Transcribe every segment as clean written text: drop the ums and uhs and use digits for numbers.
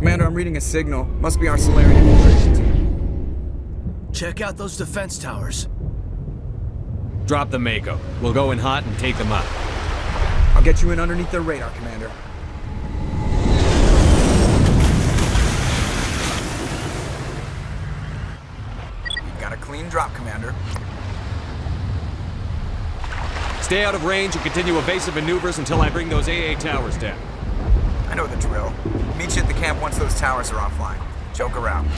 Commander, I'm reading a signal. Must be our Saren infiltration team. Check out those defense towers. Drop the Mako. We'll go in hot and take them out. I'll get you in underneath their radar, Commander. You've got a clean drop, Commander. Stay out of range and continue evasive maneuvers until I bring those AA towers down. I know the drill. Meet you at the camp once those towers are offline. Joke around.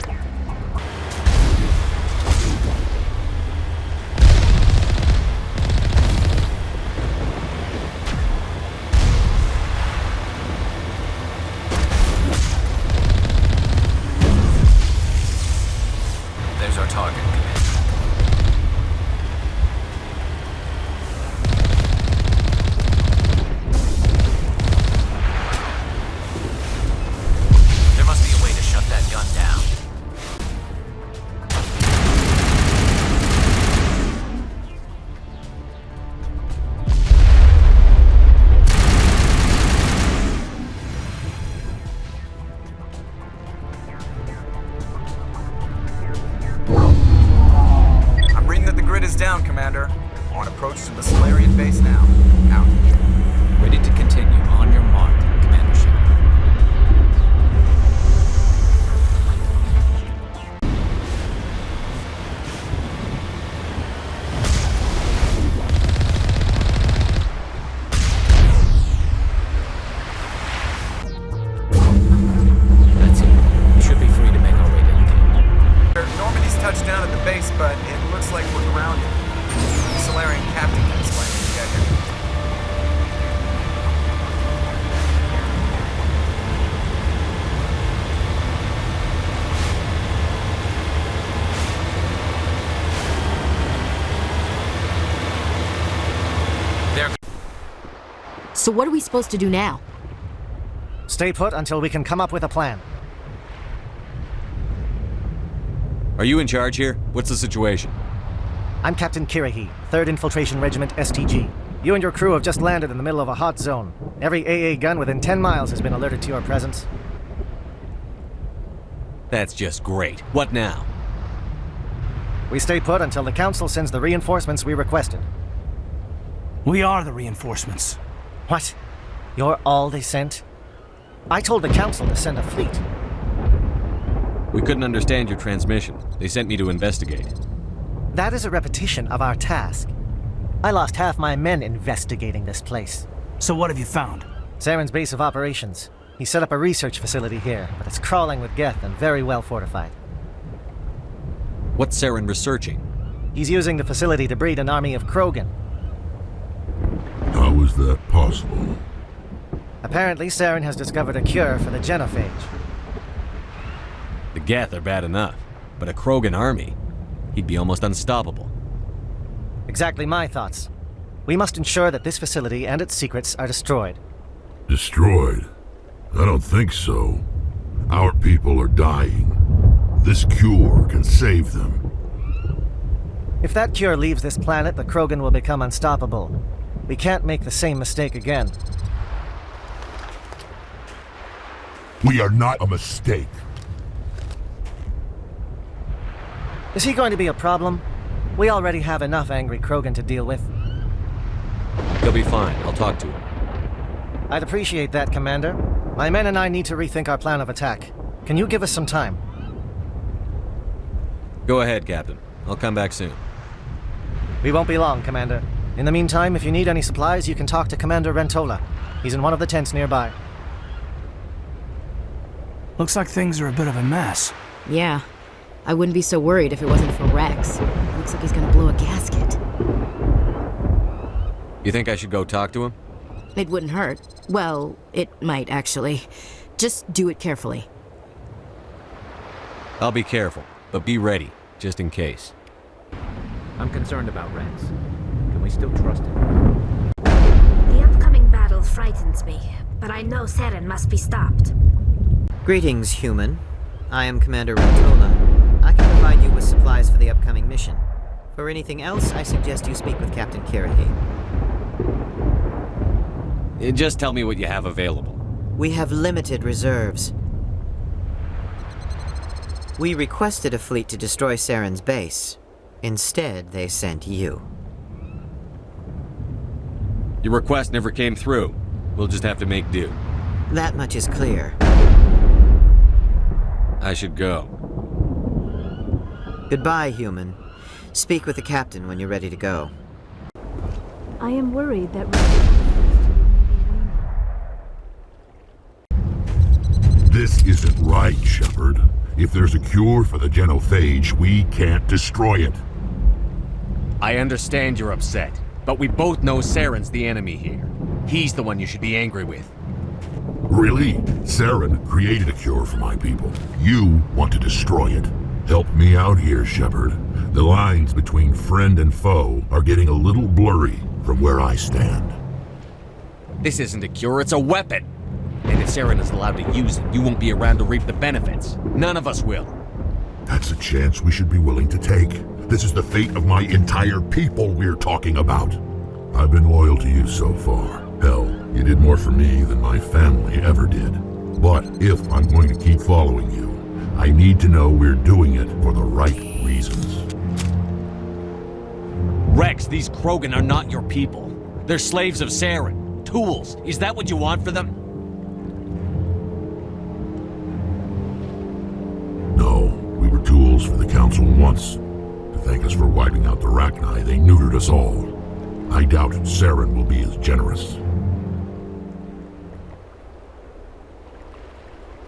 There's our target, Commander. There must be a way to shut that gun down. I'm reading that the grid is down, Commander. On approach to the Salarian base now. Out. Ready to continue. On your mark, Commander Shepard. That's it. We should be free to make our way down there. Normandy's touched down at the base, but it looks like we're grounded. The Salarian captain can explain when we get here. So what are we supposed to do now? Stay put until we can come up with a plan. Are you in charge here? What's the situation? I'm Captain Kirahi, 3rd Infiltration Regiment STG. You and your crew have just landed in the middle of a hot zone. Every AA gun within 10 miles has been alerted to your presence. That's just great. What now? We stay put until the Council sends the reinforcements we requested. We are the reinforcements. What? You're all they sent? I told the Council to send a fleet. We couldn't understand your transmission. They sent me to investigate. That is a repetition of our task. I lost half my men investigating this place. So what have you found? Saren's base of operations. He set up a research facility here, but it's crawling with Geth and very well fortified. What's Saren researching? He's using the facility to breed an army of Krogan. How is that possible? Apparently, Saren has discovered a cure for the genophage. The Geth are bad enough, but a Krogan army? He'd be almost unstoppable. Exactly my thoughts. We must ensure that this facility and its secrets are destroyed. Destroyed? I don't think so. Our people are dying. This cure can save them. If that cure leaves this planet, the Krogan will become unstoppable. We can't make the same mistake again. We are not a mistake. Is he going to be a problem? We already have enough angry Krogan to deal with. He'll be fine. I'll talk to him. I'd appreciate that, Commander. My men and I need to rethink our plan of attack. Can you give us some time? Go ahead, Captain. I'll come back soon. We won't be long, Commander. In the meantime, if you need any supplies, you can talk to Commander Rentola. He's in one of the tents nearby. Looks like things are a bit of a mess. Yeah. I wouldn't be so worried if it wasn't for Rex. Looks like he's gonna blow a gasket. You think I should go talk to him? It wouldn't hurt. Well, it might actually. Just do it carefully. I'll be careful, but be ready, just in case. I'm concerned about Rex. Can we still trust him? The upcoming battle frightens me, but I know Saren must be stopped. Greetings, human. I am Commander Rentola. I can provide you with supplies for the upcoming mission. For anything else, I suggest you speak with Captain Kirahi. Just tell me what you have available. We have limited reserves. We requested a fleet to destroy Saren's base. Instead, they sent you. Your request never came through. We'll just have to make do. That much is clear. I should go. Goodbye, human. Speak with the captain when you're ready to go. I am worried that... This isn't right, Shepard. If there's a cure for the genophage, we can't destroy it. I understand you're upset, but we both know Saren's the enemy here. He's the one you should be angry with. Really? Saren created a cure for my people. You want to destroy it. Help me out here, Shepard. The lines between friend and foe are getting a little blurry from where I stand. This isn't a cure, it's a weapon! And if Saren is allowed to use it, you won't be around to reap the benefits. None of us will. That's a chance we should be willing to take. This is the fate of my entire people we're talking about. I've been loyal to you so far. Hell, you did more for me than my family ever did. But if I'm going to keep following you, I need to know we're doing it for the right reasons. Rex, these Krogan are not your people. They're slaves of Saren. Tools. Is that what you want for them? No, we were tools for the Council once. To thank us for wiping out the Rachni, they neutered us all. I doubt Saren will be as generous.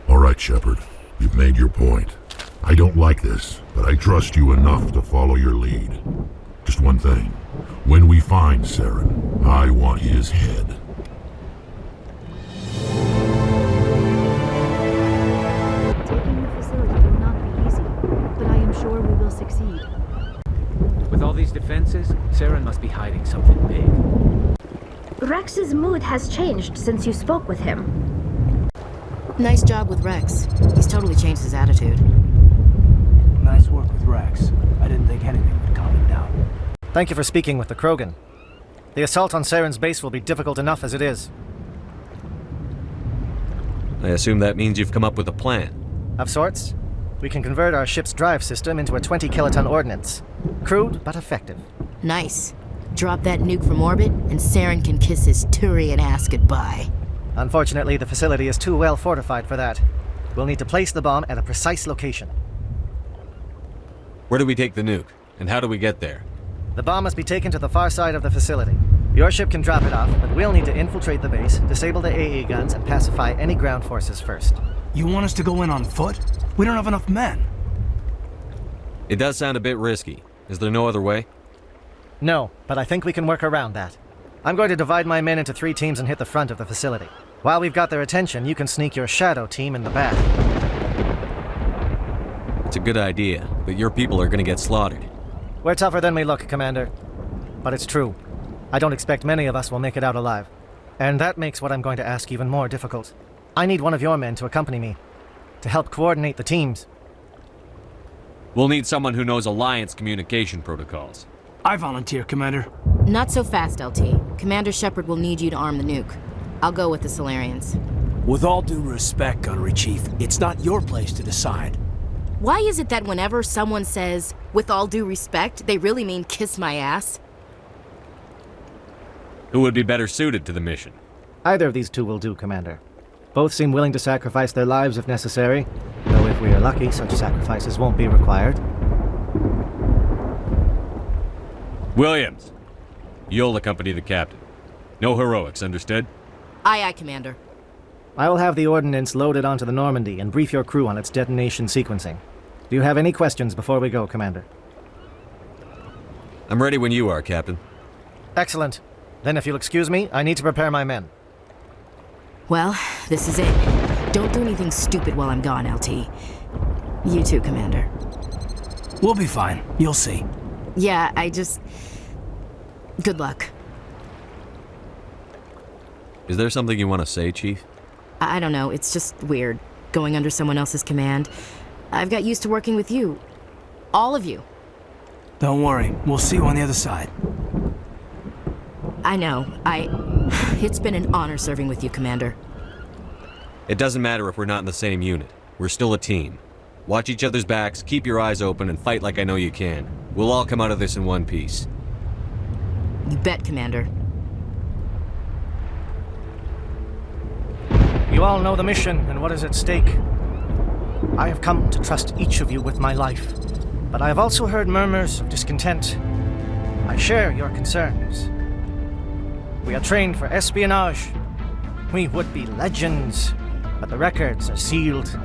All right, Shepard. You've made your point. I don't like this, but I trust you enough to follow your lead. Just one thing. When we find Saren, I want his head. Taking the facility will not be easy, but I am sure we will succeed. With all these defenses, Saren must be hiding something big. Rex's mood has changed since you spoke with him. Nice job with Rex. He's totally changed his attitude. Nice work with Rex. I didn't think anything would calm him down. Thank you for speaking with the Krogan. The assault on Saren's base will be difficult enough as it is. I assume that means you've come up with a plan. Of sorts. We can convert our ship's drive system into a 20-kiloton ordnance. Crude, but effective. Nice. Drop that nuke from orbit, and Saren can kiss his Turian ass goodbye. Unfortunately, the facility is too well fortified for that. We'll need to place the bomb at a precise location. Where do we take the nuke? And how do we get there? The bomb must be taken to the far side of the facility. Your ship can drop it off, but we'll need to infiltrate the base, disable the AA guns, and pacify any ground forces first. You want us to go in on foot? We don't have enough men. It does sound a bit risky. Is there no other way? No, but I think we can work around that. I'm going to divide my men into 3 teams and hit the front of the facility. While we've got their attention, you can sneak your shadow team in the back. It's a good idea, but your people are gonna get slaughtered. We're tougher than we look, Commander. But it's true. I don't expect many of us will make it out alive. And that makes what I'm going to ask even more difficult. I need one of your men to accompany me, to help coordinate the teams. We'll need someone who knows Alliance communication protocols. I volunteer, Commander. Not so fast, LT. Commander Shepard will need you to arm the nuke. I'll go with the Solarians. With all due respect, Gunnery Chief, it's not your place to decide. Why is it that whenever someone says, with all due respect, they really mean kiss my ass? Who would be better suited to the mission? Either of these 2 will do, Commander. Both seem willing to sacrifice their lives if necessary, though if we are lucky, such sacrifices won't be required. Williams, you'll accompany the captain. No heroics, understood? Aye, aye, Commander. I will have the ordnance loaded onto the Normandy and brief your crew on its detonation sequencing. Do you have any questions before we go, Commander? I'm ready when you are, Captain. Excellent. Then if you'll excuse me, I need to prepare my men. Well, this is it. Don't do anything stupid while I'm gone, LT. You too, Commander. We'll be fine. You'll see. Yeah, Good luck. Is there something you want to say, Chief? I don't know, it's just weird, going under someone else's command. I've got used to working with you. All of you. Don't worry. We'll see you on the other side. I know. It's been an honor serving with you, Commander. It doesn't matter if we're not in the same unit. We're still a team. Watch each other's backs, keep your eyes open, and fight like I know you can. We'll all come out of this in one piece. You bet, Commander. You all know the mission and what is at stake. I have come to trust each of you with my life, but I have also heard murmurs of discontent. I share your concerns. We are trained for espionage. We would be legends, but the records are sealed.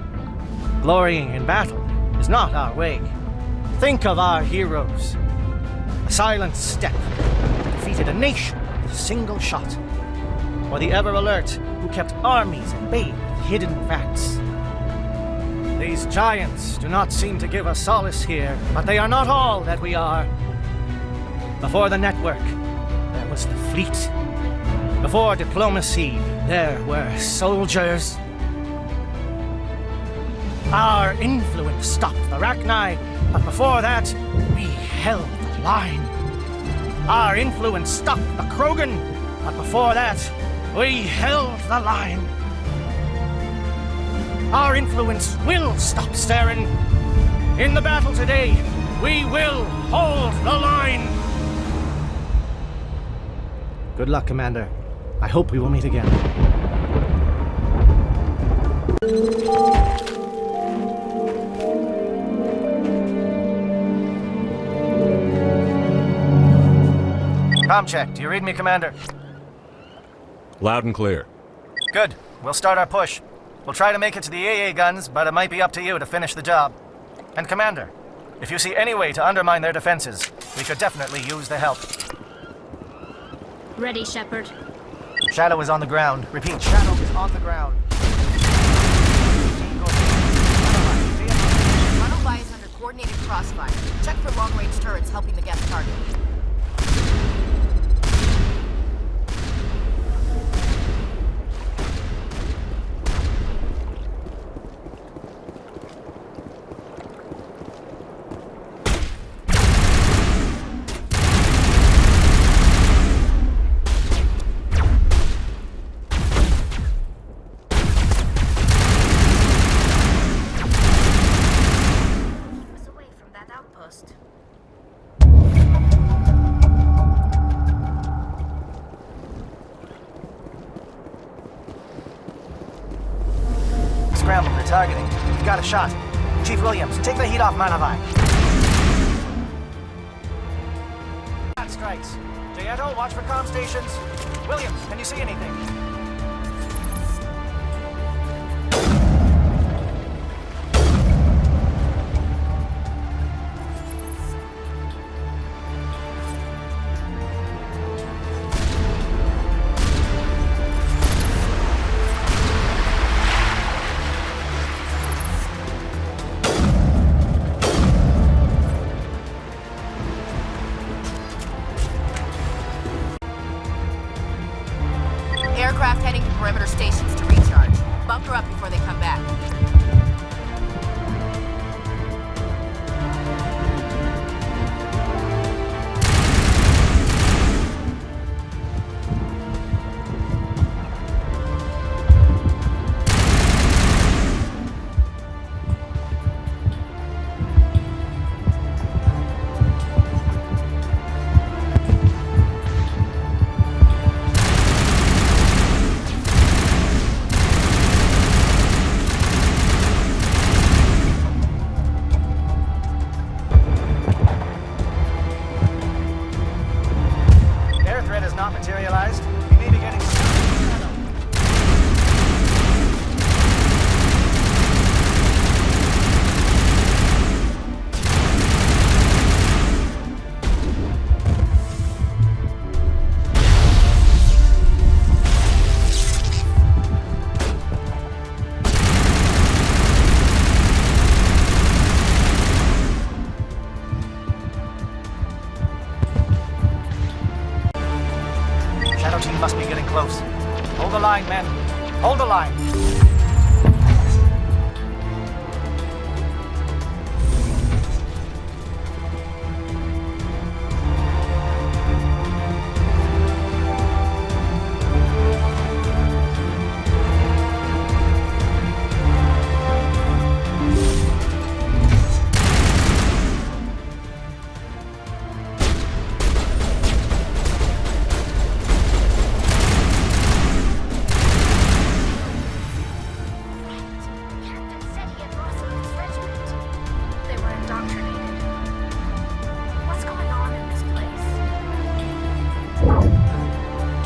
Glorying in battle is not our way. Think of our heroes. A silent step defeated a nation with a single shot. Or the ever-alert who kept armies at bay with hidden facts. These giants do not seem to give us solace here, but they are not all that we are. Before the network, there was the fleet. Before diplomacy, there were soldiers. Our influence stopped the Rachni, but before that, we held the line. Our influence stopped the Krogan, but before that, we held the line. Our influence will stop Saren. In the battle today, we will hold the line. Good luck, Commander. I hope we will meet again. Comm check. Do you read me, Commander? Loud and clear. Good. We'll start our push. We'll try to make it to the AA guns, but it might be up to you to finish the job. And Commander, if you see any way to undermine their defenses, we could definitely use the help. Ready, Shepard. Shadow is on the ground. Repeat, Shadow is on the ground. Run by is under coordinated crossfire. Check for long-range turrets helping the Geth target. Scramble, they're targeting. You got a shot. Chief Williams, take the heat off Manavai. Strikes. Jayeto, watch for comm stations. Williams, can you see anything?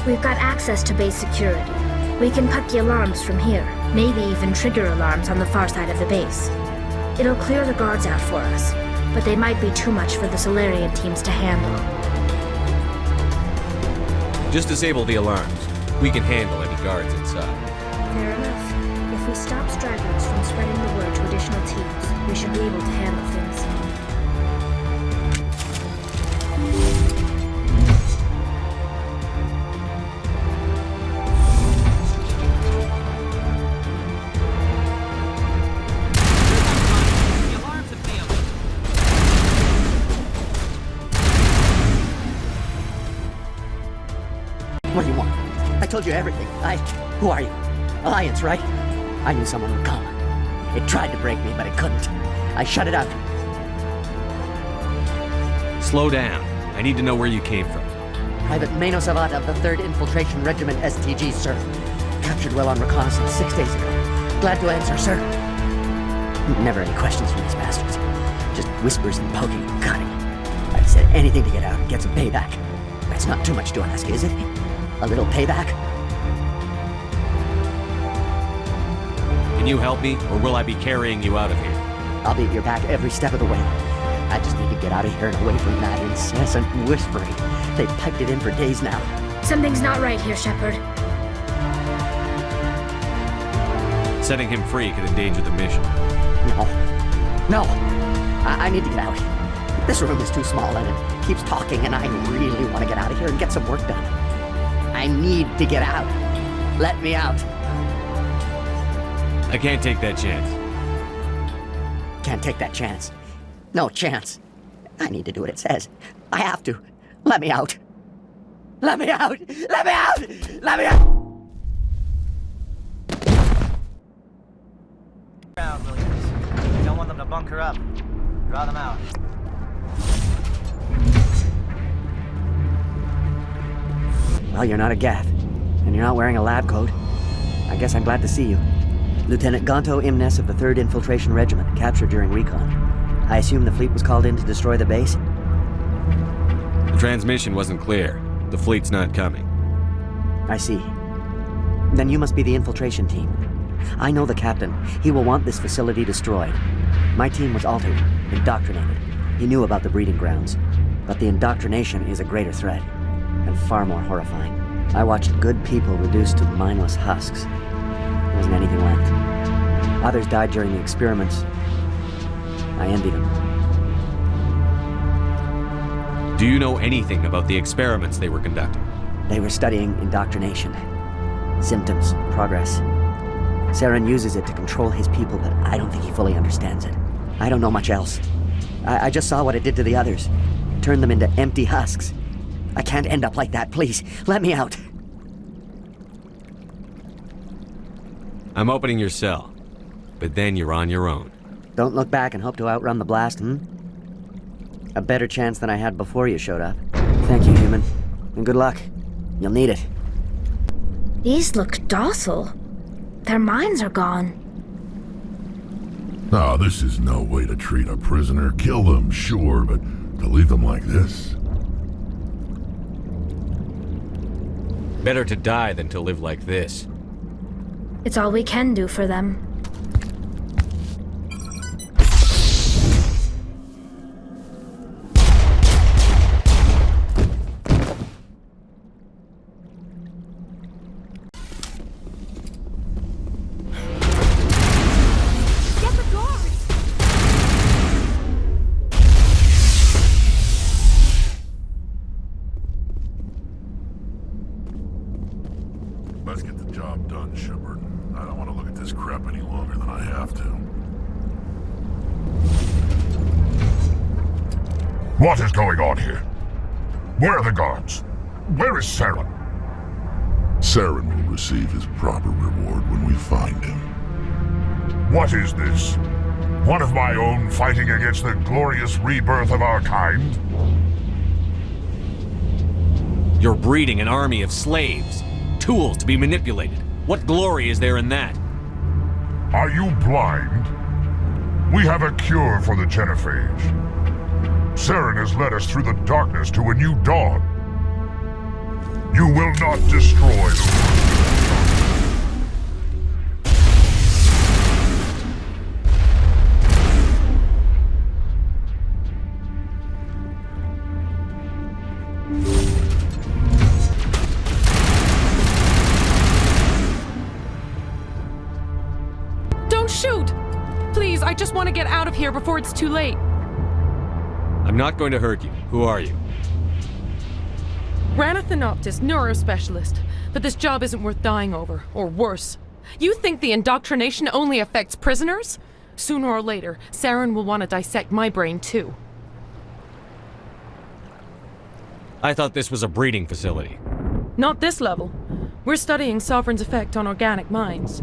We've got access to base security. We can put the alarms from here, maybe even trigger alarms on the far side of the base. It'll clear the guards out for us, but they might be too much for the Solarian teams to handle. Just disable the alarms. We can handle any guards inside. Fair enough. If we stop stragglers from spreading the word to additional teams, we should be able to handle things. What do you want? I told you everything. Who are you? Alliance, right? I knew someone would come. It tried to break me, but it couldn't. I shut it out. Slow down. I need to know where you came from. Private Mano Savat of the 3rd Infiltration Regiment STG, sir. Captured well on reconnaissance 6 days ago. Glad to answer, sir. Never any questions from these bastards. Just whispers and poking and cutting. I've said anything to get out and get some payback. That's not too much to ask, is it? A little payback? Can you help me, or will I be carrying you out of here? I'll be at your back every step of the way. I just need to get out of here and away from that incessant whispering. They've piped it in for days now. Something's not right here, Shepard. Setting him free could endanger the mission. No. I need to get out. This room is too small and it keeps talking, and I really want to get out of here and get some work done. I need to get out. Let me out. I can't take that chance. Can't take that chance. No chance. I need to do what it says. I have to. Let me out. Let me out! Let me out! Let me out! Down, Williams. You don't want them to bunker up. Draw them out. Well, you're not a Geth, and you're not wearing a lab coat. I guess I'm glad to see you. Lieutenant Gonto Imnes of the 3rd Infiltration Regiment, captured during recon. I assume the fleet was called in to destroy the base? The transmission wasn't clear. The fleet's not coming. I see. Then you must be the infiltration team. I know the captain. He will want this facility destroyed. My team was altered, indoctrinated. He knew about the breeding grounds. But the indoctrination is a greater threat, and far more horrifying. I watched good people reduced to mindless husks. There wasn't anything left. Others died during the experiments. I envy them. Do you know anything about the experiments they were conducting? They were studying indoctrination. Symptoms, progress. Saren uses it to control his people, but I don't think he fully understands it. I don't know much else. I just saw what it did to the others. Turned them into empty husks. I can't end up like that, please. Let me out. I'm opening your cell, but then you're on your own. Don't look back and hope to outrun the blast, A better chance than I had before you showed up. Thank you, human. And good luck. You'll need it. These look docile. Their minds are gone. Ah, this is no way to treat a prisoner. Kill them, sure, but to leave them like this? Better to die than to live like this. It's all we can do for them. Let's get the job done, Shepard. I don't want to look at this crap any longer than I have to. What is going on here? Where are the guards? Where is Saren? Saren will receive his proper reward when we find him. What is this? One of my own fighting against the glorious rebirth of our kind? You're breeding an army of slaves. Tools to be manipulated. What glory is there in that? Are you blind? We have a cure for the genophage. Saren has led us through the darkness to a new dawn. You will not destroy them. Don't shoot! Please, I just want to get out of here before it's too late. I'm not going to hurt you. Who are you? Ranathanoptis, neurospecialist. But this job isn't worth dying over, or worse. You think the indoctrination only affects prisoners? Sooner or later, Saren will want to dissect my brain too. I thought this was a breeding facility. Not this level. We're studying Sovereign's effect on organic minds.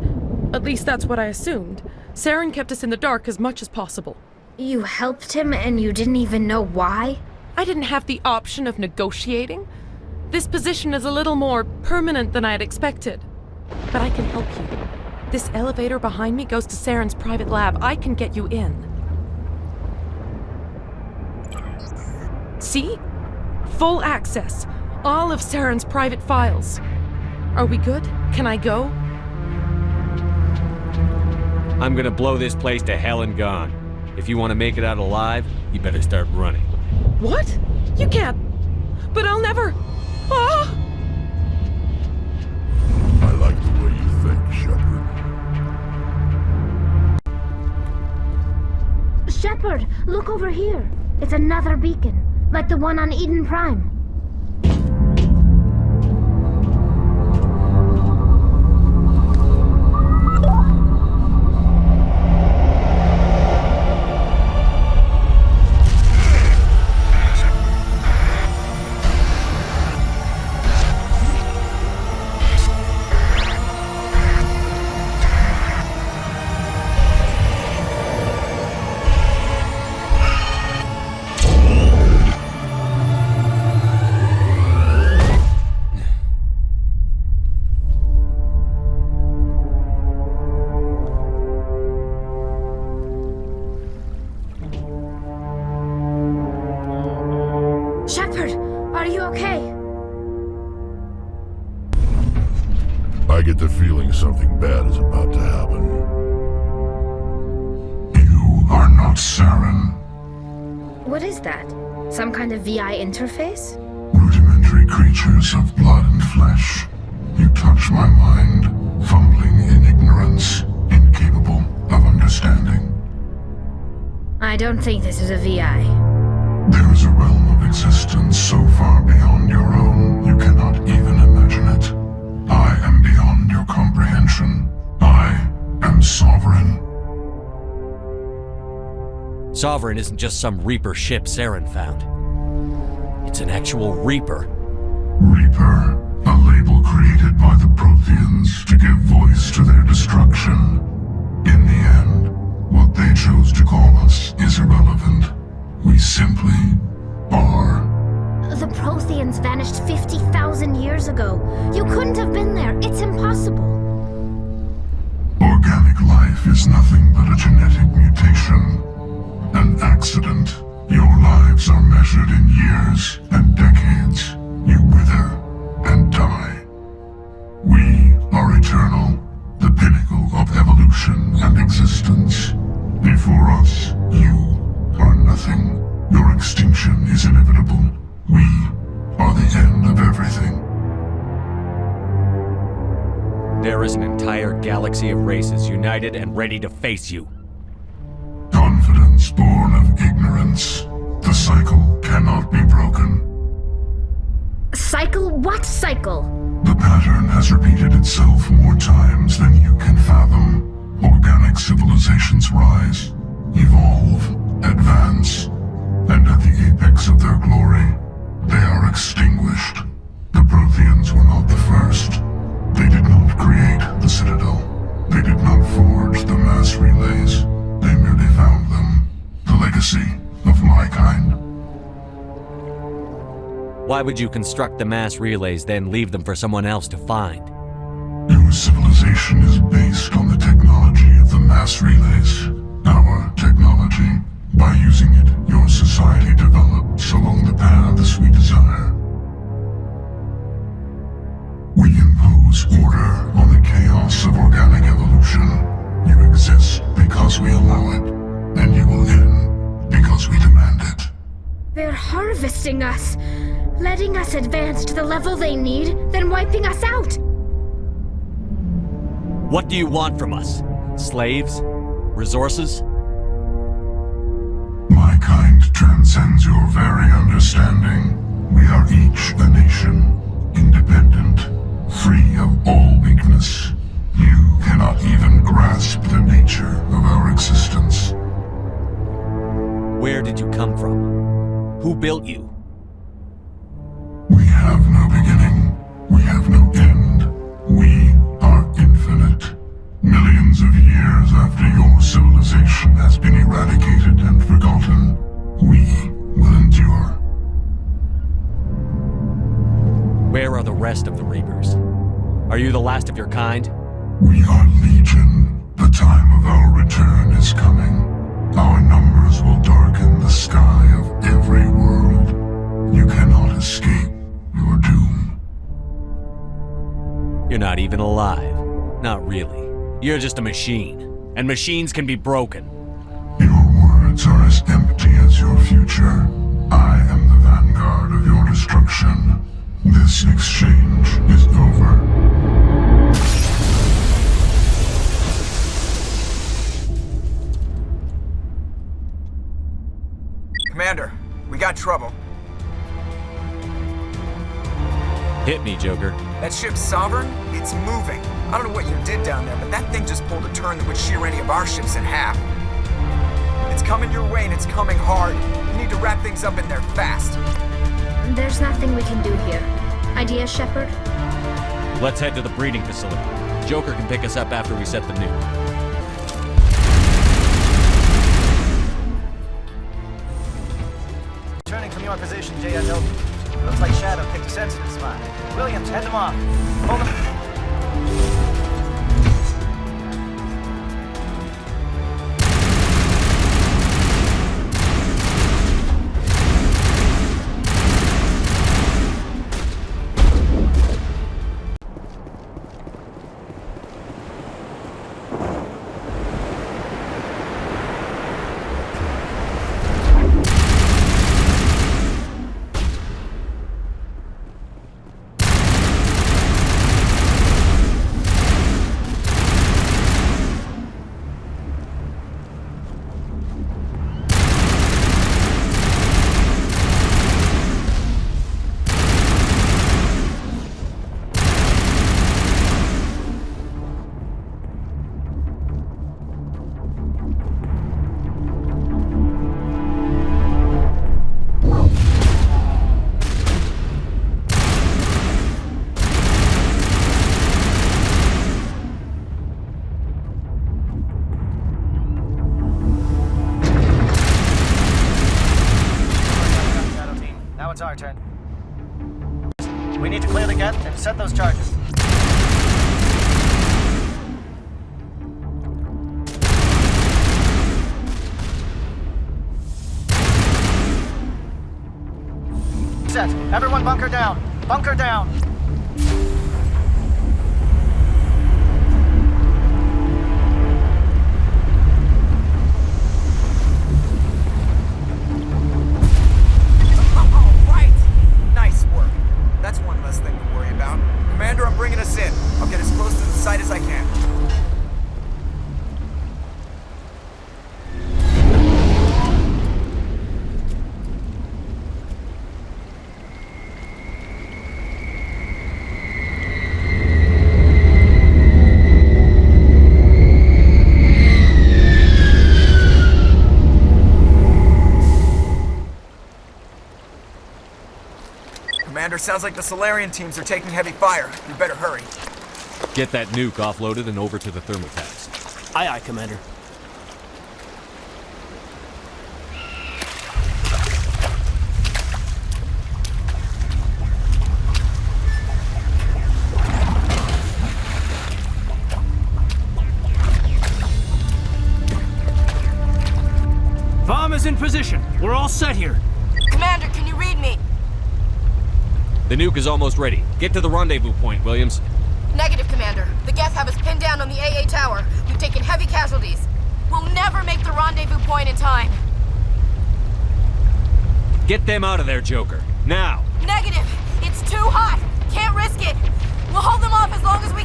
At least that's what I assumed. Saren kept us in the dark as much as possible. You helped him and you didn't even know why? I didn't have the option of negotiating. This position is a little more permanent than I had expected. But I can help you. This elevator behind me goes to Saren's private lab. I can get you in. See? Full access. All of Saren's private files. Are we good? Can I go? I'm gonna blow this place to hell and gone. If you want to make it out alive, you better start running. What? You can't. But I'll never. Ah! I like the way you think, Shepard. Shepard, look over here. It's another beacon, like the one on Eden Prime. Shepard, are you okay? I get the feeling something bad is about to happen. You are not Saren. What is that? Some kind of VI interface? Rudimentary creatures of blood and flesh. You touch my mind, fumbling in ignorance, incapable of understanding. I don't think this is a VI. There is a realm of existence so far beyond your own, you cannot even imagine it. I am beyond your comprehension. I am Sovereign. Sovereign isn't just some Reaper ship Saren found. It's an actual Reaper. Reaper, a label created by the Protheans to give voice to their destruction. In the end, what they chose to call us is irrelevant. We simply are. The Protheans vanished 50,000 years ago. You couldn't have been there. It's impossible. Organic life is nothing but a genetic mutation. An accident. Your lives are measured in years and decades. You wither and die. We are eternal, the pinnacle of evolution and existence. Before us, you are nothing. Your extinction is inevitable. We are the end of everything. There is an entire galaxy of races united and ready to face you. Confidence born of ignorance. The cycle cannot be broken. Cycle? What cycle? The pattern has repeated itself more times than you can fathom. Organic civilizations rise, evolve, advance, and at the apex of their glory, they are extinguished. The Protheans were not the first. They did not create the Citadel. They did not forge the mass relays. They merely found them. The legacy of my kind. Why would you construct the mass relays, then leave them for someone else to find? Your civilization is based on the technology of the mass relays. Our technology. By using it, your society develops along the paths we desire. We impose order on the chaos of organic evolution. You exist because we allow it, and you will end because we demand it. They're harvesting us, letting us advance to the level they need, then wiping us out. What do you want from us? Slaves? Resources? My kind transcends your very understanding. We are each a nation, independent, free of all weakness. You cannot even grasp the nature of our existence. Where did you come from? Who built you? We have no beginning. We have no end. We are infinite. Millions of years after your civilization has been eradicated and forgotten, we will endure. Where are the rest of the Reapers? Are you the last of your kind? We are legion. The time of our return is coming. Our numbers will darken the sky of every world. You cannot escape your doom. You're not even alive. Not really. You're just a machine. And machines can be broken. Your words are as empty as your future. I am the vanguard of your destruction. This exchange is over. Commander, we got trouble. Hit me, Joker. That ship's Sovereign? It's moving. I don't know what you did down there, but that thing just pulled a turn that would shear any of our ships in half. It's coming your way and it's coming hard. You need to wrap things up in there fast. There's nothing we can do here. Idea, Shepard? Let's head to the breeding facility. Joker can pick us up after we set the nuke. Turning from your position, J.N.O. Looks like Shadow picked a sensitive spot. Williams, head them off. Hold them. It's our turn. We need to clear the Geth and set those charges. Set. Everyone bunker down. Bunker down. Commander, I'm bringing us in. I'll get as close to the site as I can. Commander, sounds like the Salarian teams are taking heavy fire. We better hurry. Get that nuke offloaded and over to the thermopacks. Aye, aye, Commander. Bomb is in position. We're all set here. Commander, can you read me? The nuke is almost ready. Get to the rendezvous point, Williams. Negative, Commander. The Geth have us pinned down on the AA tower. We've taken heavy casualties. We'll never make the rendezvous point in time. Get them out of there, Joker. Now! Negative! It's too hot! Can't risk it! We'll hold them off as long as we...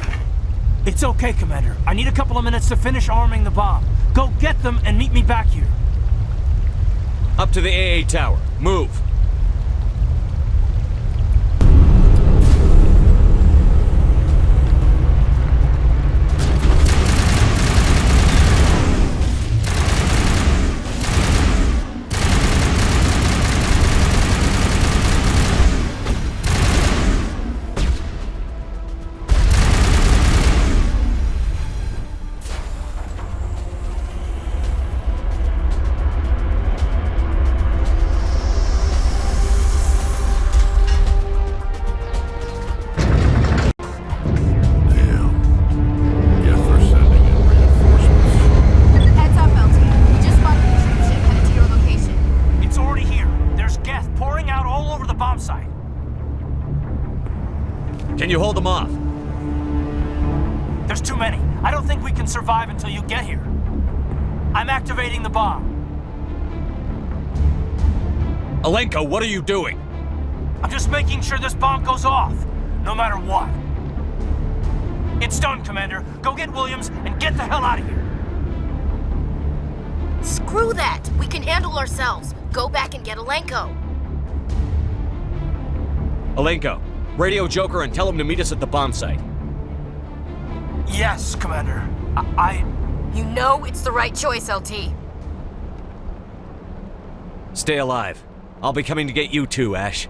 It's okay, Commander. I need a couple of minutes to finish arming the bomb. Go get them and meet me back here. Up to the AA tower. Move! Can you hold them off? There's too many. I don't think we can survive until you get here. I'm activating the bomb. Alenko, what are you doing? I'm just making sure this bomb goes off, no matter what. It's done, Commander. Go get Williams and get the hell out of here. Screw that! We can handle ourselves. Go back and get Alenko. Alenko, radio Joker and tell him to meet us at the bomb site. Yes, Commander. You know it's the right choice, LT. Stay alive. I'll be coming to get you too, Ash.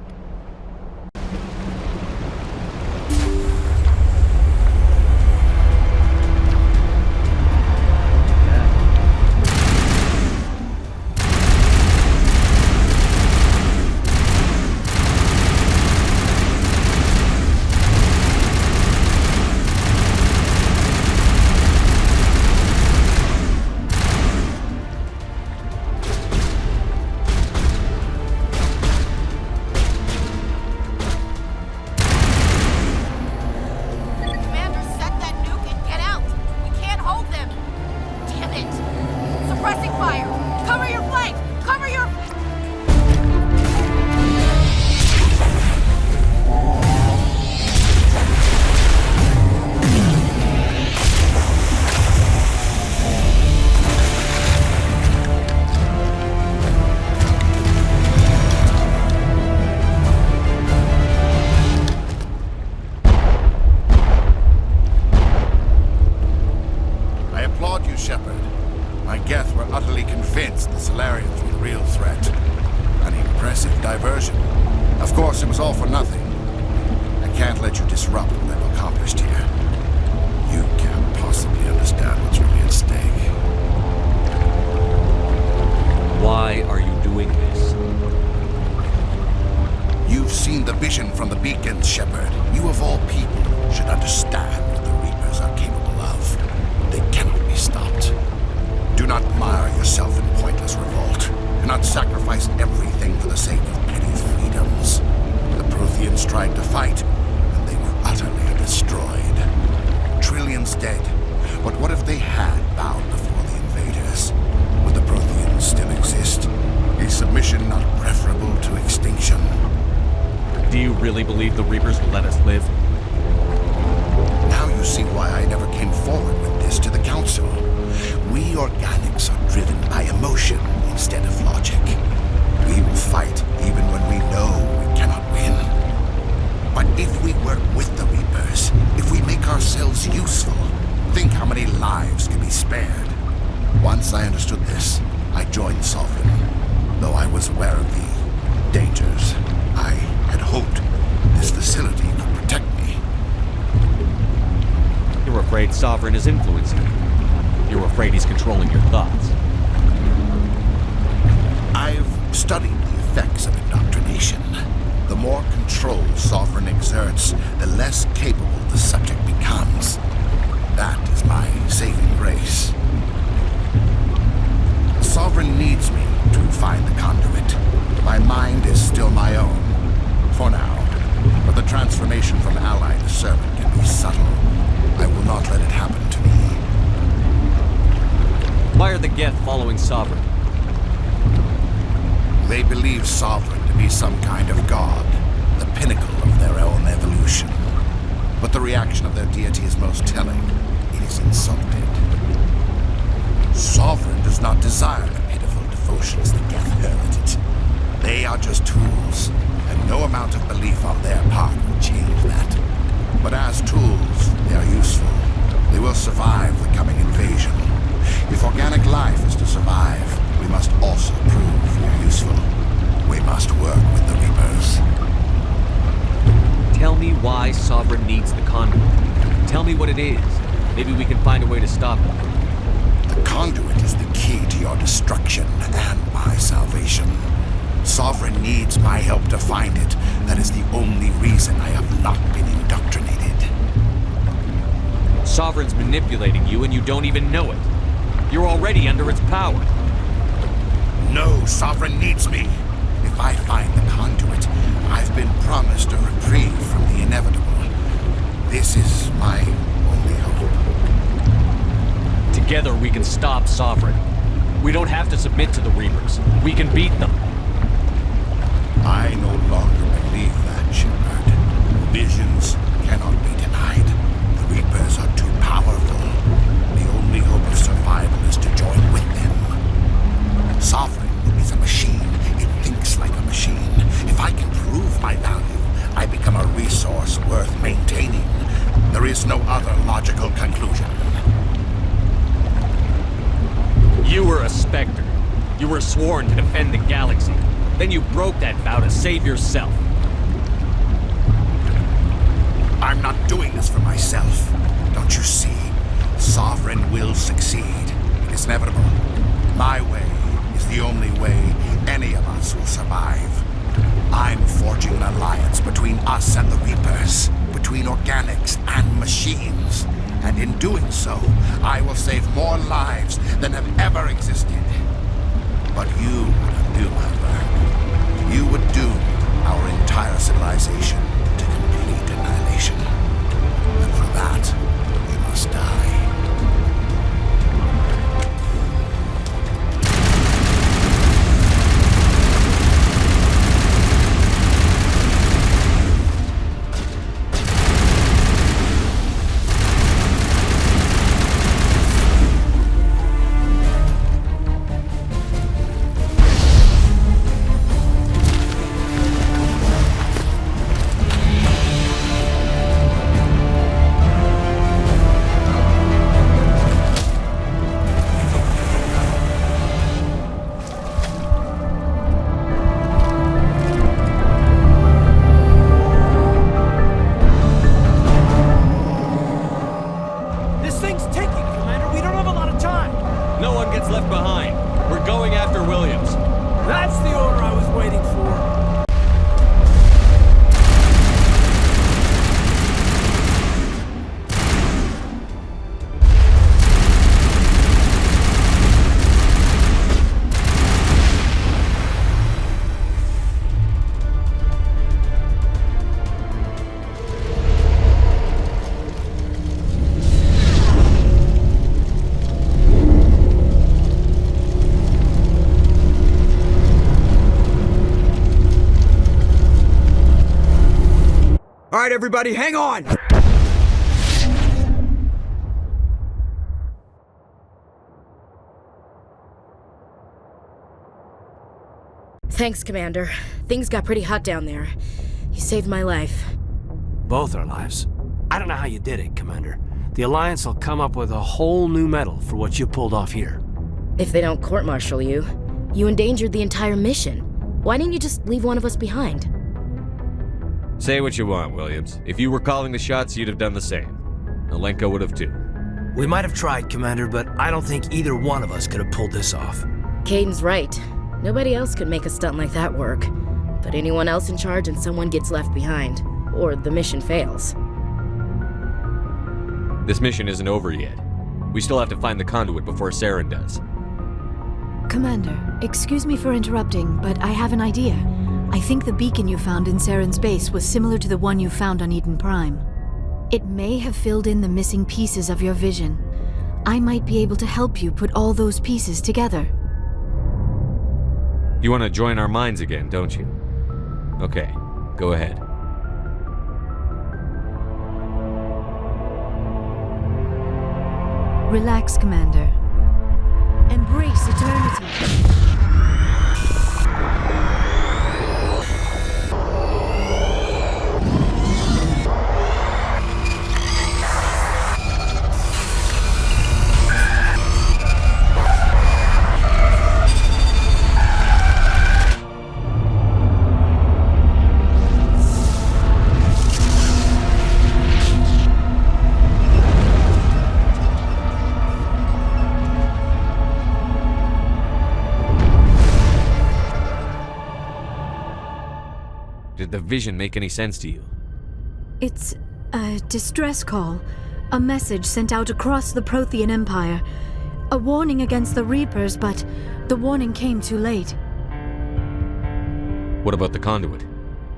Shepard. My Geth were utterly convinced the Salarians were the real threat. An impressive diversion. Of course, it was all for nothing. I can't let you disrupt what I've accomplished here. You can't possibly understand what's really at stake. Why are you doing this? You've seen the vision from the beacons, Shepard. You of all people should understand what the Reapers are capable of. They cannot be stopped. Do not mire yourself in pointless revolt. Do not sacrifice everything for the sake of petty freedoms. The Protheans tried to fight, and they were utterly destroyed. Trillions dead. But what if they had bowed before the invaders? Would the Protheans still exist? Is submission not preferable to extinction? Do you really believe the Reapers will let us live? Now you see why I never came forward with this to the Council. We organics are driven by emotion instead of logic. We will fight even when we know we cannot win. But if we work with the Reapers, if we make ourselves useful, think how many lives can be spared. Once I understood this, I joined Sovereign. Though I was aware of the dangers, I had hoped this facility could protect me. You're afraid Sovereign is influencing you. You're afraid he's controlling your thoughts. I've studied the effects of indoctrination. The more control Sovereign exerts, the less capable the subject becomes. That is my saving grace. Sovereign needs me to find the conduit. My mind is still my own. For now. But the transformation from ally to servant can be subtle. I will not let it happen to me. Why are the Geth following Sovereign? They believe Sovereign to be some kind of god, the pinnacle of their own evolution. But the reaction of their deity is most telling. It is insulted. Sovereign does not desire the pitiful devotions the Geth hurled at it. They are just tools, and no amount of belief on their part will change that. But as tools, they are useful. They will survive the coming invasion. If organic life is to survive, we must also prove we are useful. We must work with the Reapers. Tell me why Sovereign needs the conduit. Tell me what it is. Maybe we can find a way to stop it. The conduit is the key to your destruction and my salvation. Sovereign needs my help to find it. That is the only reason I have not been indoctrinated. Sovereign's manipulating you and you don't even know it. You're already under its power. No, Sovereign needs me. If I find the conduit, I've been promised a reprieve from the inevitable. This is my only hope. Together we can stop Sovereign. We don't have to submit to the Reapers. We can beat them. I no longer believe that, Shepard. Visions cannot be denied. The Reapers are too powerful. The only hope of survival is to join with them. Sovereign is a machine. It thinks like a machine. If I can prove my value, I become a resource worth maintaining. There is no other logical conclusion. You were a Spectre. You were sworn to defend the galaxy. Then you broke that vow to save yourself. I'm not doing this for myself. Don't you see? Sovereign will succeed. It is inevitable. My way is the only way any of us will survive. I'm forging an alliance between us and the Reapers, between organics and machines. And in doing so, I will save more lives than have ever existed. But you wouldn't do my work. You would doom our entire civilization to complete annihilation. And for that, we must die. All right, everybody, hang on! Thanks, Commander. Things got pretty hot down there. You saved my life. Both our lives. I don't know how you did it, Commander. The Alliance will come up with a whole new medal for what you pulled off here. If they don't court-martial you, you endangered the entire mission. Why didn't you just leave one of us behind? Say what you want, Williams. If you were calling the shots, you'd have done the same. Alenko would have too. We might have tried, Commander, but I don't think either one of us could have pulled this off. Kaiden's right. Nobody else could make a stunt like that work. Put anyone else in charge and someone gets left behind. Or the mission fails. This mission isn't over yet. We still have to find the conduit before Saren does. Commander, excuse me for interrupting, but I have an idea. I think the beacon you found in Saren's base was similar to the one you found on Eden Prime. It may have filled in the missing pieces of your vision. I might be able to help you put all those pieces together. You want to join our minds again, don't you? Okay, go ahead. Relax, Commander. Embrace eternity. Did the vision make any sense to you? It's a distress call. A message sent out across the Prothean Empire. A warning against the Reapers, but the warning came too late. What about the conduit?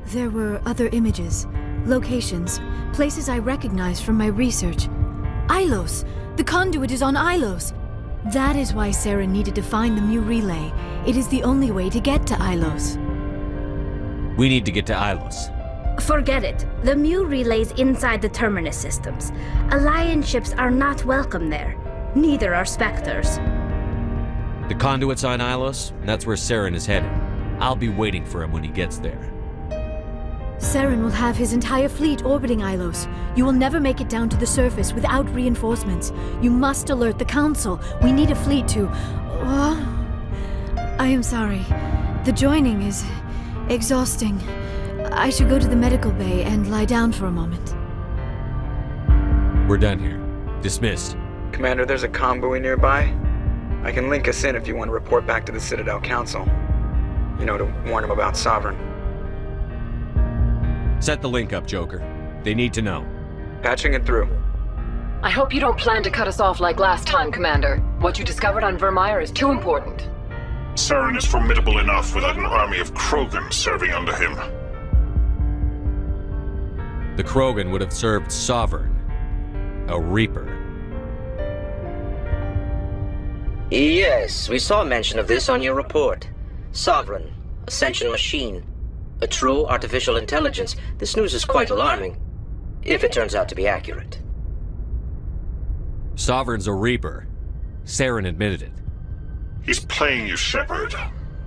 There were other images, locations, places I recognized from my research. Ilos! The conduit is on Ilos! That is why Saren needed to find the Mu relay. It is the only way to get to Ilos. We need to get to Ilos. Forget it. The Mu relay's inside the Terminus systems. Alliance ships are not welcome there. Neither are Spectres. The conduit's on Ilos, and that's where Saren is headed. I'll be waiting for him when he gets there. Saren will have his entire fleet orbiting Ilos. You will never make it down to the surface without reinforcements. You must alert the Council. We need a fleet to... I am sorry. The joining is... exhausting. I should go to the medical bay and lie down for a moment. We're done here. Dismissed. Commander, there's a convoy nearby. I can link us in if you want to report back to the Citadel Council. You know, to warn them about Sovereign. Set the link up, Joker. They need to know. Patching it through. I hope you don't plan to cut us off like last time, Commander. What you discovered on Virmire is too important. Saren is formidable enough without an army of Krogan serving under him. The Krogan would have served Sovereign. A Reaper. Yes, we saw mention of this on your report. Sovereign, Ascension machine. A true artificial intelligence. This news is quite alarming, if it turns out to be accurate. Sovereign's a Reaper. Saren admitted it. He's playing you, Shepard.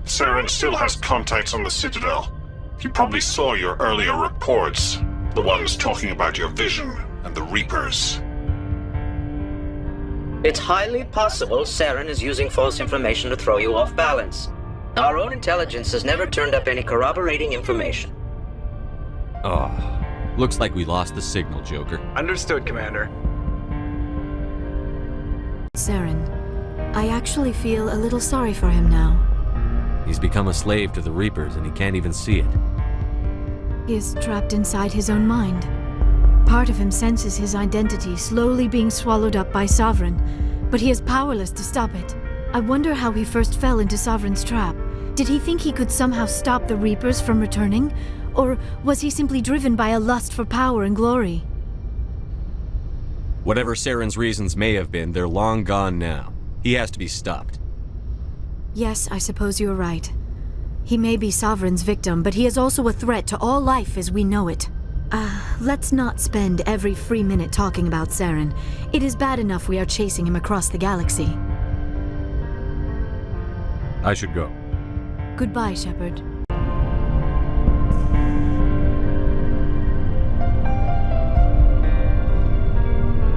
Saren still has contacts on the Citadel. He probably saw your earlier reports, the ones talking about your vision and the Reapers. It's highly possible Saren is using false information to throw you off balance. Our own intelligence has never turned up any corroborating information. Oh, looks like we lost the signal, Joker. Understood, Commander. Saren, I actually feel a little sorry for him now. He's become a slave to the Reapers and he can't even see it. He is trapped inside his own mind. Part of him senses his identity slowly being swallowed up by Sovereign, but he is powerless to stop it. I wonder how he first fell into Sovereign's trap. Did he think he could somehow stop the Reapers from returning? Or was he simply driven by a lust for power and glory? Whatever Saren's reasons may have been, they're long gone now. He has to be stopped. Yes, I suppose you're right. He may be Sovereign's victim, but he is also a threat to all life as we know it. Let's not spend every free minute talking about Saren. It is bad enough we are chasing him across the galaxy. I should go. Goodbye, Shepard.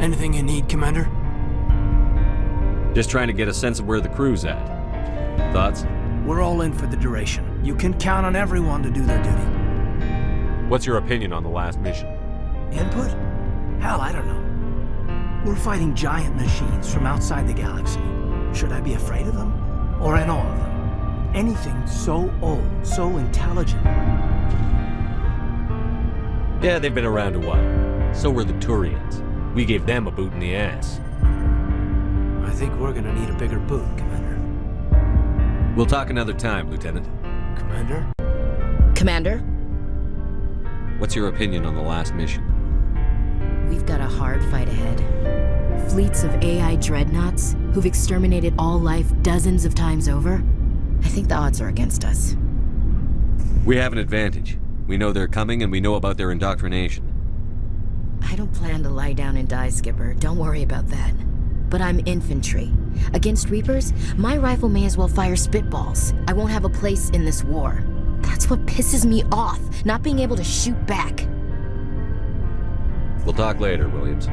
Anything you need, Commander? Just trying to get a sense of where the crew's at. Thoughts? We're all in for the duration. You can count on everyone to do their duty. What's your opinion on the last mission? Input? Hell, I don't know. We're fighting giant machines from outside the galaxy. Should I be afraid of them? Or in awe of them? Anything so old, so intelligent. Yeah, they've been around a while. So were the Turians. We gave them a boot in the ass. I think we're gonna need a bigger boot, Commander. We'll talk another time, Lieutenant. Commander? Commander? What's your opinion on the last mission? We've got a hard fight ahead. Fleets of AI dreadnoughts who've exterminated all life dozens of times over. I think the odds are against us. We have an advantage. We know they're coming and we know about their indoctrination. I don't plan to lie down and die, Skipper. Don't worry about that. But I'm infantry. Against Reapers, my rifle may as well fire spitballs. I won't have a place in this war. That's what pisses me off, not being able to shoot back. We'll talk later, Williams.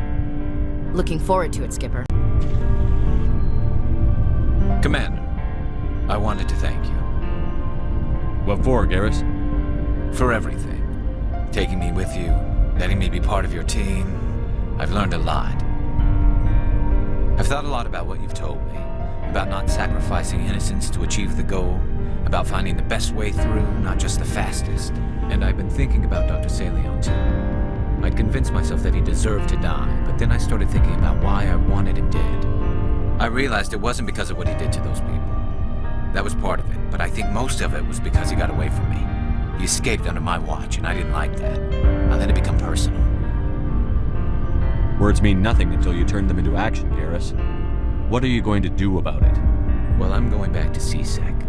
Looking forward to it, Skipper. Commander, I wanted to thank you. What for, Garrus? For everything. Taking me with you, letting me be part of your team. I've learned a lot. I've thought a lot about what you've told me. About not sacrificing innocence to achieve the goal. About finding the best way through, not just the fastest. And I've been thinking about Dr. Saleon too. I'd convinced myself that he deserved to die, but then I started thinking about why I wanted him dead. I realized it wasn't because of what he did to those people. That was part of it, but I think most of it was because he got away from me. He escaped under my watch, and I didn't like that. I let it become personal. Words mean nothing until you turn them into action, Garrus. What are you going to do about it? Well, I'm going back to CSEC.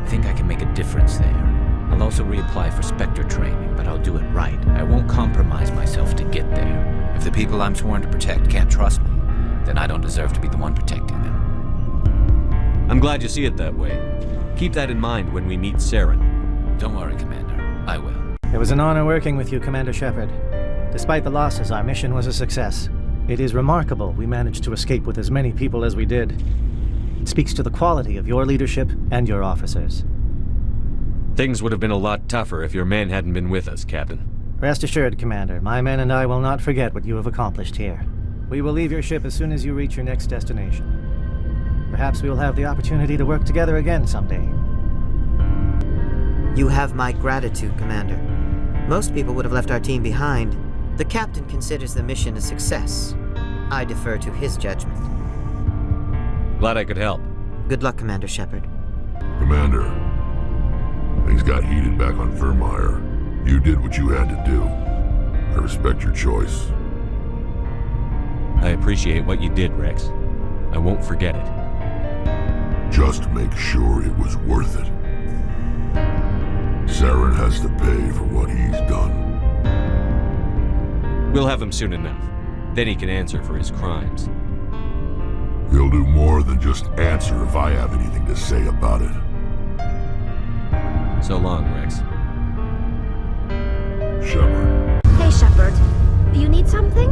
I think I can make a difference there. I'll also reapply for Spectre training, but I'll do it right. I won't compromise myself to get there. If the people I'm sworn to protect can't trust me, then I don't deserve to be the one protecting them. I'm glad you see it that way. Keep that in mind when we meet Saren. Don't worry, Commander. I will. It was an honor working with you, Commander Shepard. Despite the losses, our mission was a success. It is remarkable we managed to escape with as many people as we did. It speaks to the quality of your leadership and your officers. Things would have been a lot tougher if your men hadn't been with us, Captain. Rest assured, Commander, my men and I will not forget what you have accomplished here. We will leave your ship as soon as you reach your next destination. Perhaps we will have the opportunity to work together again someday. You have my gratitude, Commander. Most people would have left our team behind. The captain considers the mission a success. I defer to his judgment. Glad I could help. Good luck, Commander Shepard. Commander, things got heated back on Virmire. You did what you had to do. I respect your choice. I appreciate what you did, Rex. I won't forget it. Just make sure it was worth it. Saren has to pay for what he's done. We'll have him soon enough. Then he can answer for his crimes. He'll do more than just answer if I have anything to say about it. So long, Rex. Shepard. Hey, Shepard. You need something?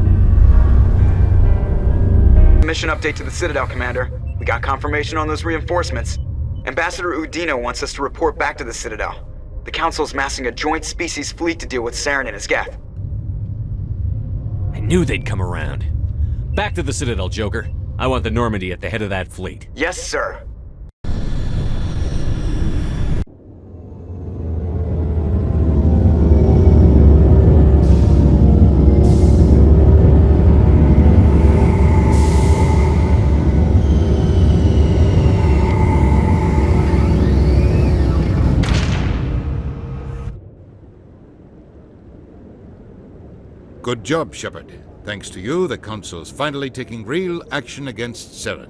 Mission update to the Citadel, Commander. We got confirmation on those reinforcements. Ambassador Udino wants us to report back to the Citadel. The Council's massing a joint species fleet to deal with Saren and his Geth. I knew they'd come around. Back to the Citadel, Joker. I want the Normandy at the head of that fleet. Yes, sir. Good job, Shepard. Thanks to you, the Council's finally taking real action against Saren.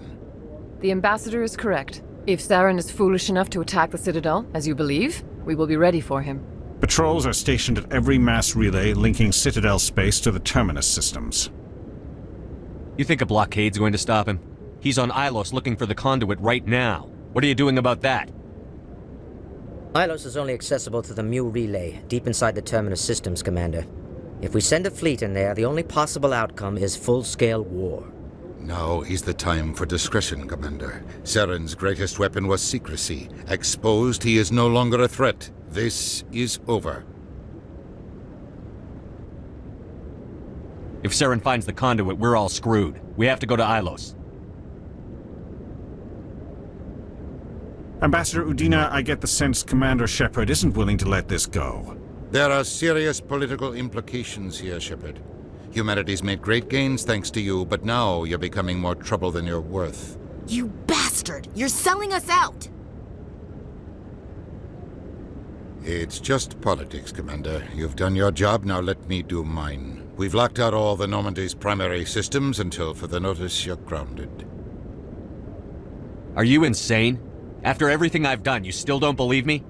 The Ambassador is correct. If Saren is foolish enough to attack the Citadel, as you believe, we will be ready for him. Patrols are stationed at every mass relay linking Citadel space to the Terminus systems. You think a blockade's going to stop him? He's on Ilos looking for the conduit right now. What are you doing about that? Ilos is only accessible to the Mu relay, deep inside the Terminus systems, Commander. If we send a fleet in there, the only possible outcome is full-scale war. Now is the time for discretion, Commander. Saren's greatest weapon was secrecy. Exposed, he is no longer a threat. This is over. If Saren finds the conduit, we're all screwed. We have to go to Ilos. Ambassador Udina, I get the sense Commander Shepard isn't willing to let this go. There are serious political implications here, Shepard. Humanity's made great gains thanks to you, but now you're becoming more trouble than you're worth. You bastard! You're selling us out! It's just politics, Commander. You've done your job, now let me do mine. We've locked out all the Normandy's primary systems until further notice you're grounded. Are you insane? After everything I've done, you still don't believe me?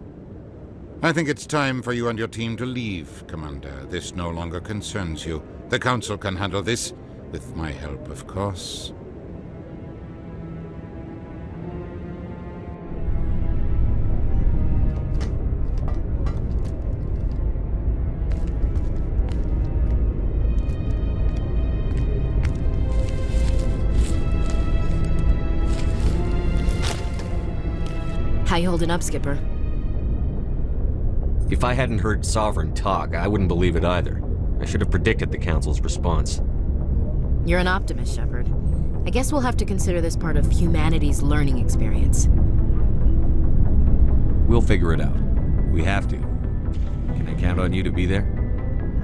I think it's time for you and your team to leave, Commander. This no longer concerns you. The Council can handle this, with my help, of course. How you holding up, Skipper? If I hadn't heard Sovereign talk, I wouldn't believe it either. I should have predicted the Council's response. You're an optimist, Shepard. I guess we'll have to consider this part of humanity's learning experience. We'll figure it out. We have to. Can I count on you to be there?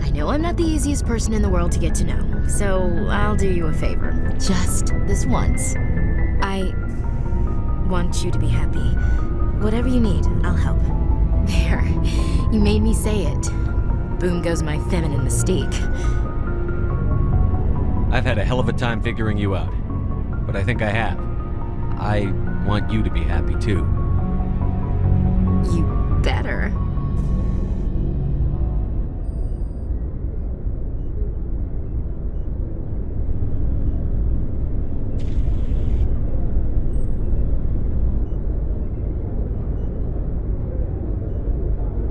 I know I'm not the easiest person in the world to get to know, so I'll do you a favor. Just this once. I want you to be happy. Whatever you need, I'll help. There. You made me say it. Boom goes my feminine mystique. I've had a hell of a time figuring you out. But I think I have. I want you to be happy too. You better.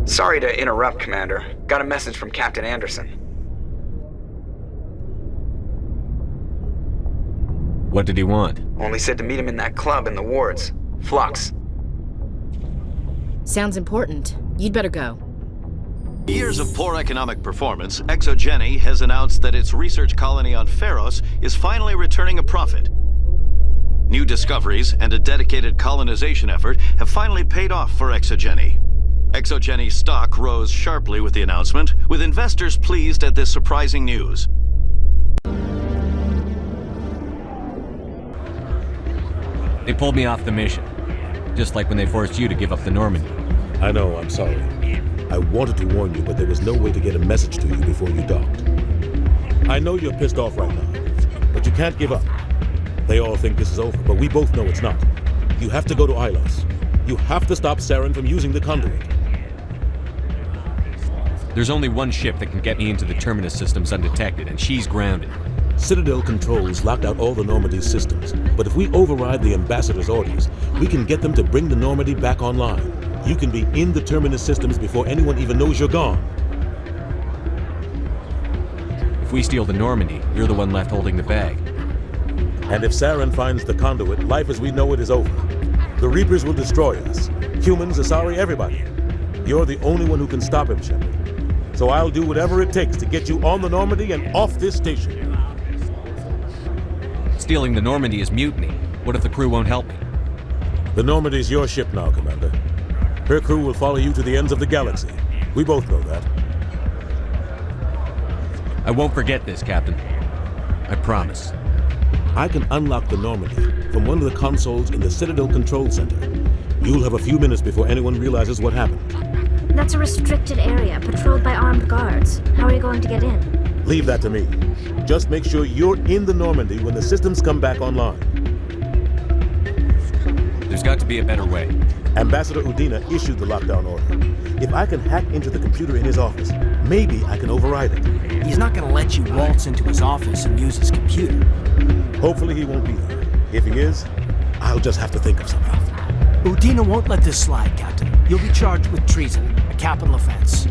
Sorry to interrupt, Commander. Got a message from Captain Anderson. What did he want? Only said to meet him in that club in the wards. Flux. Sounds important. You'd better go. Years of poor economic performance, Exogeny has announced that its research colony on Pharos is finally returning a profit. New discoveries and a dedicated colonization effort have finally paid off for Exogeny. Exogeny stock rose sharply with the announcement, with investors pleased at this surprising news. They pulled me off the mission. Just like when they forced you to give up the Normandy. I know, I'm sorry. I wanted to warn you, but there was no way to get a message to you before you docked. I know you're pissed off right now, but you can't give up. They all think this is over, but we both know it's not. You have to go to Ilos. You have to stop Saren from using the conduit. There's only one ship that can get me into the Terminus systems undetected, and she's grounded. Citadel controls locked out all the Normandy's systems, but if we override the Ambassador's orders, we can get them to bring the Normandy back online. You can be in the Terminus systems before anyone even knows you're gone. If we steal the Normandy, you're the one left holding the bag. And if Saren finds the conduit, life as we know it is over. The Reapers will destroy us. Humans, Asari, everybody. You're the only one who can stop him, Shepard. So I'll do whatever it takes to get you on the Normandy and off this station. Stealing the Normandy is mutiny. What if the crew won't help me? The Normandy's your ship now, Commander. Her crew will follow you to the ends of the galaxy. We both know that. I won't forget this, Captain. I promise. I can unlock the Normandy from one of the consoles in the Citadel Control Center. You'll have a few minutes before anyone realizes what happened. That's a restricted area, patrolled by armed guards. How are you going to get in? Leave that to me. Just make sure you're in the Normandy when the systems come back online. There's got to be a better way. Ambassador Udina issued the lockdown order. If I can hack into the computer in his office, maybe I can override it. He's not gonna let you waltz into his office and use his computer. Hopefully he won't be there. If he is, I'll just have to think of something. Udina won't let this slide, Captain. You'll be charged with treason, a capital offense.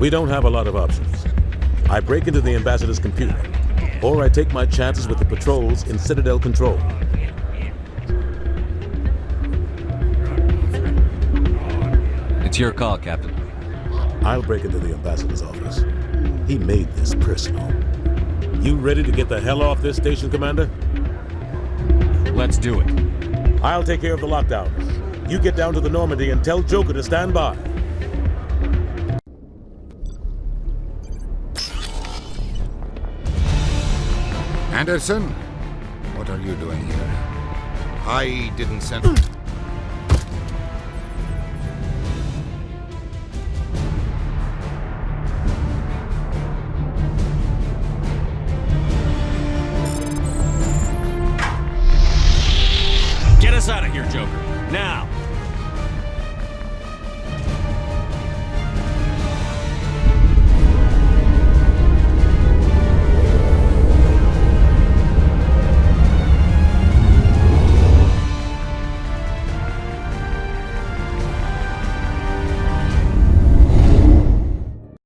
We don't have a lot of options. I break into the Ambassador's computer, or I take my chances with the patrols in Citadel Control. It's your call, Captain. I'll break into the Ambassador's office. He made this personal. You ready to get the hell off this station, Commander? Let's do it. I'll take care of the lockdown. You get down to the Normandy and tell Joker to stand by. Anderson? What are you doing here? I didn't send...